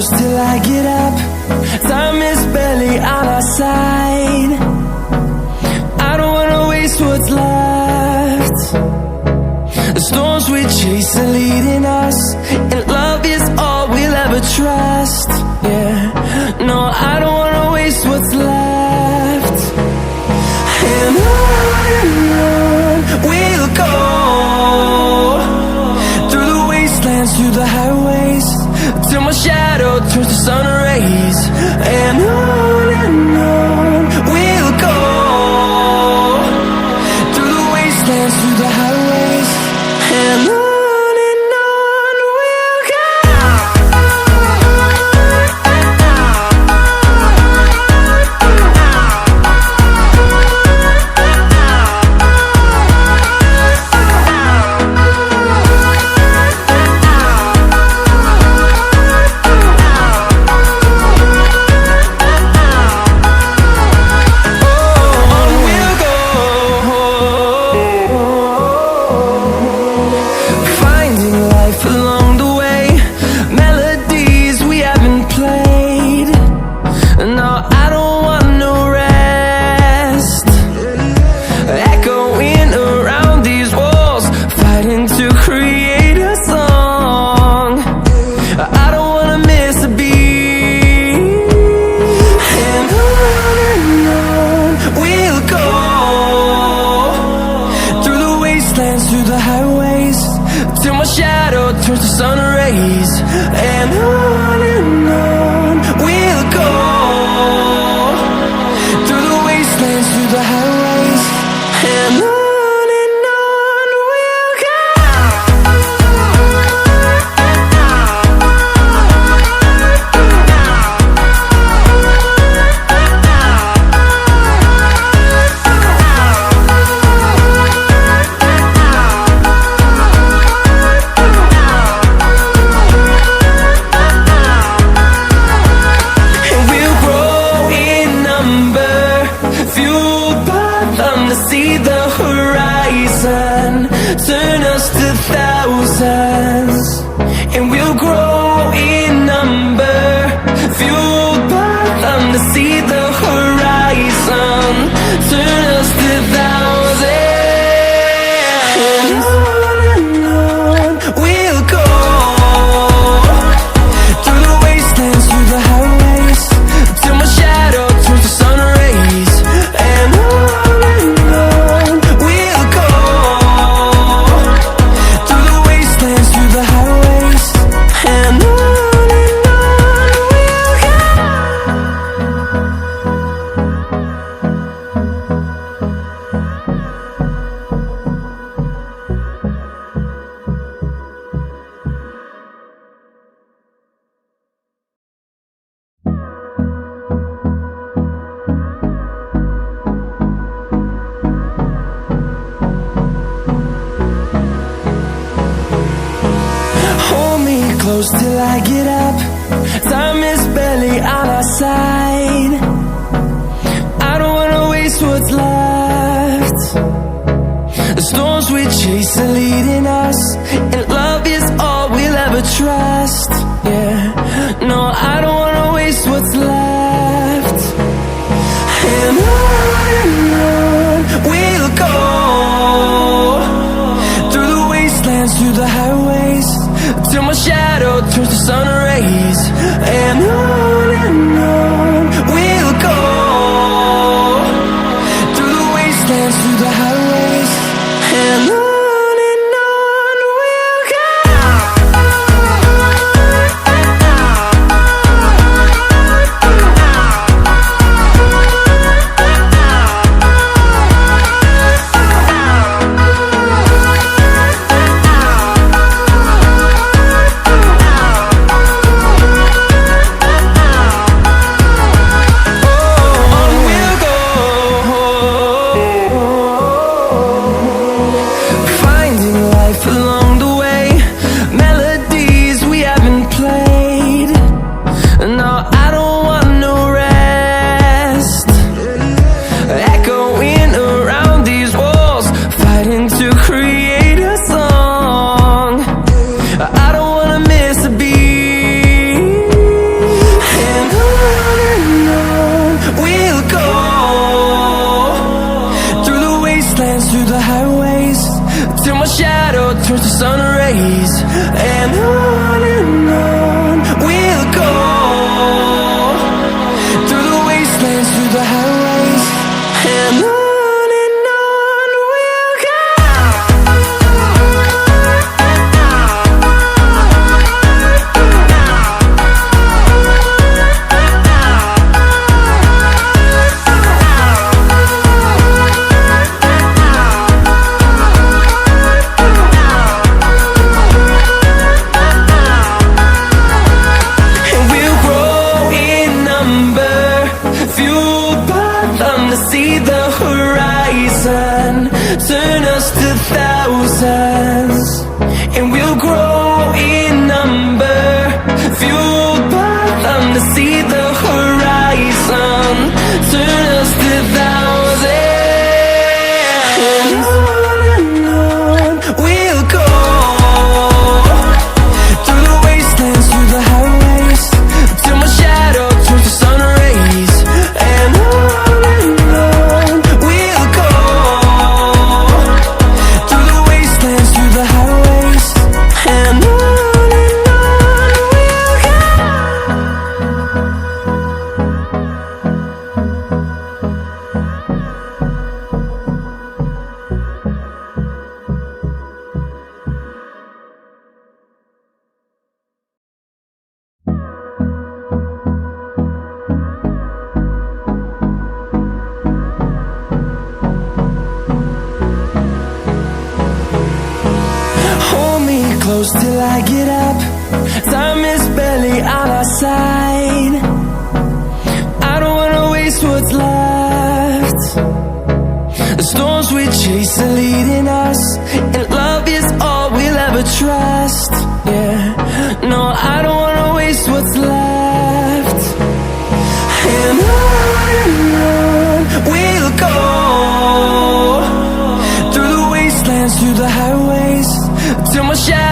close till I get up. Time is barely on our side. I don't wanna waste what's left. The storms we chase are leading us, and love is all we'll ever trust. Yeah, no, I don't wanna waste what's left. And on we'll go, through the wastelands, through the highways, till my shadow turns to sun rays. And on we'll go, through the wastelands, through the highways, and on we'll go. Through the highways, till my shadow turns to sun rays. And on we'll go, through the wastelands, through the highways, and on we'll go. See the horizon turn us to thousands, and we'll grow in number, fueled by them. To see the horizon turn us to thousands, and on we'll go, through the wastelands, through the highways, till my shadow turns to sun rays. And close till I get up. Time is barely on our side. I don't wanna waste what's left. The storms we chase are leading us, and love is all we'll ever trust. Yeah, no, I don't wanna waste what's left. And on we'll go, through the wastelands, through the highways, till my shadow turns to sun rays. And on we'll go, through the wastelands, through the highways, and on we'll go. to see the horizon, turn us to thousands, and we'll grow in number, fueled by them to see the horizon, turn us to thousands. And on we'll go, through the wastelands, through the highways, till my shadow turns to sun rays. And on we'll go, through the wastelands, through the highways. And on we'll go. Hold me close till I get up. Time is barely on our side. I don't wanna waste what's left. The storms we chase are leading us, and love is all we'll ever trust. Yeah, no, I don't wanna waste what's left. And on we'll go, through the wastelands, through the highways, till my shadow